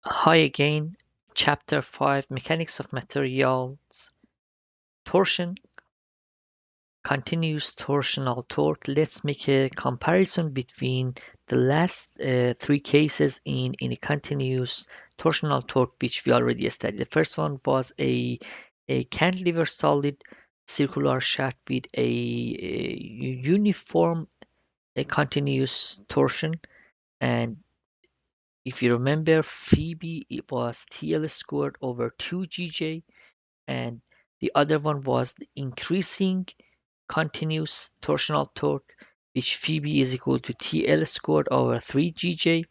Hi again, Chapter 5 Mechanics of Materials Torsion Continuous torsional torque. Let's make a comparison between the last three cases in a continuous torsional torque, which we already studied. The first one was a cantilever solid circular shaft with a uniform continuous torsion. And if you remember, Phoebe, it was TL squared over 2GJ, and the other one was the increasing continuous torsional torque, which Phoebe is equal to TL squared over 3GJ,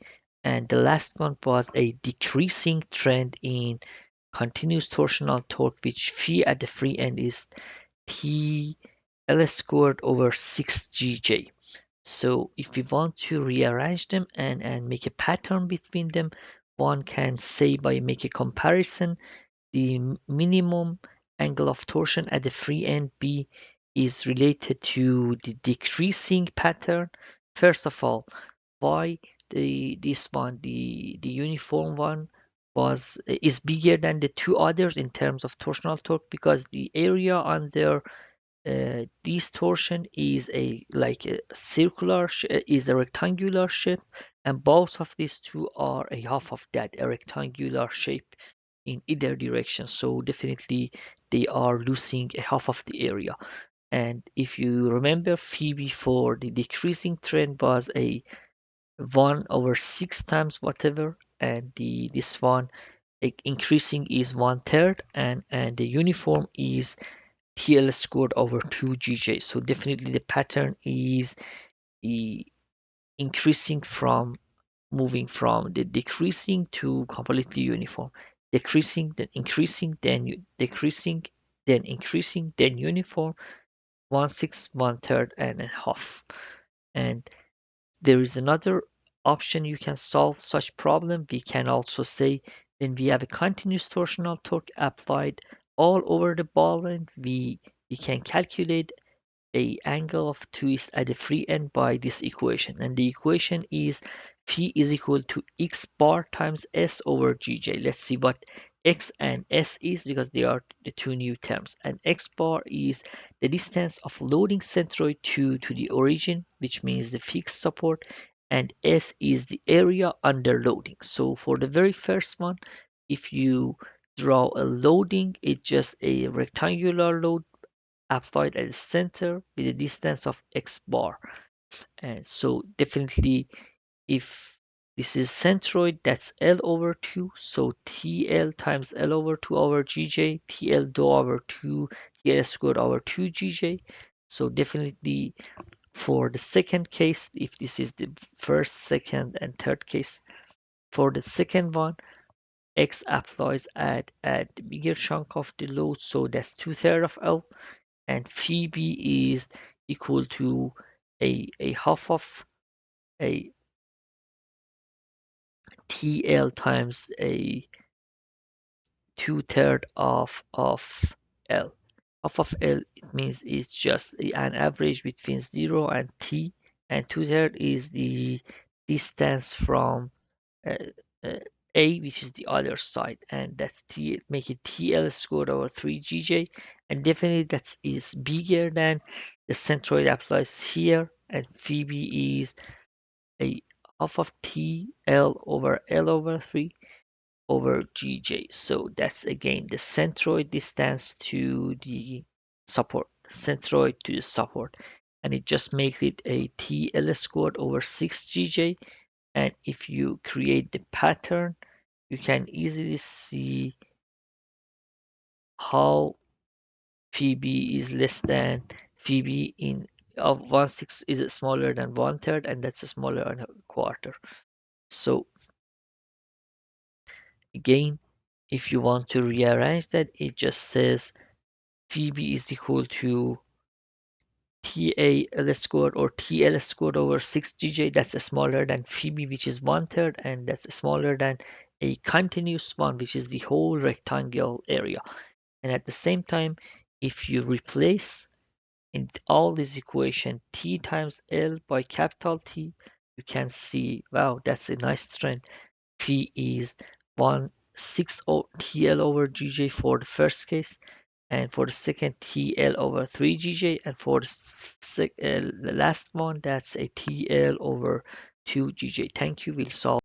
and the last one was a decreasing trend in continuous torsional torque, which phi at the free end is TL squared over 6GJ. So if we want to rearrange them and make a pattern between them, one can say by make a comparison, the minimum angle of torsion at the free end B is related to the decreasing pattern. First of all, why this one, the uniform one, was is bigger than the two others in terms of torsional torque, because the area under this torsion is a circular is a rectangular shape, and both of these two are a half of that, a rectangular shape in either direction. So definitely they are losing a half of the area. And if you remember, Phoebe for the decreasing trend was a 1 over 6 times whatever, and the this one increasing is 1/3, and the uniform is TL squared over 2GJ. So definitely the pattern is the increasing from moving from the decreasing to completely uniform. Decreasing, then increasing, then decreasing, then increasing, then uniform, 1/6, 1/3, and a half. And there is another option you can solve such problem. We can also say when we have a continuous torsional torque applied all over the ball end, we can calculate a angle of twist at the free end by this equation, and the equation is phi is equal to x bar times s over gj. Let's see what x and s is, because they are the two new terms. And x bar is the distance of loading centroid to the origin, which means the fixed support, and s is the area under loading. So for the very first one, if you draw a loading, it's just a rectangular load applied at the center with a distance of x bar. And so definitely, if this is centroid, that's L over 2. So TL times L over 2 over GJ, TL dou over 2, TL squared over 2GJ. So definitely for the second case, if this is the first, second, and third case, for the second one, X applies at the bigger chunk of the load, so that's 2/3 of L, and phi b is equal to a half of a TL times a 2/3 of L. Half of L, it means it's just an average between 0 and T, and 2/3 is the distance from uh, uh, A, which is the other side, and that's T, make it TL squared over 3GJ, and definitely that is bigger than the centroid applies here, and phi b is a half of TL over L over 3 over GJ. So that's again the centroid distance to the support, centroid to the support, and it just makes it a TL squared over 6GJ. And if you create the pattern, you can easily see how phi b is less than phi b in of 1/6 is smaller than 1/3, and that's smaller than a quarter. So again, if you want to rearrange that, it just says phi b is equal to TL squared or TL squared over 6GJ. That's smaller than phi b, which is 1/3, and that's smaller than a continuous one, which is the whole rectangle area. And at the same time, if you replace in all this equation T times L by capital T, you can see, wow, that's a nice trend. Phi is one 6 TL over GJ for the first case, and for the second TL over 3 GJ, and for the last one, that's a TL over 2 GJ. Thank you. We'll solve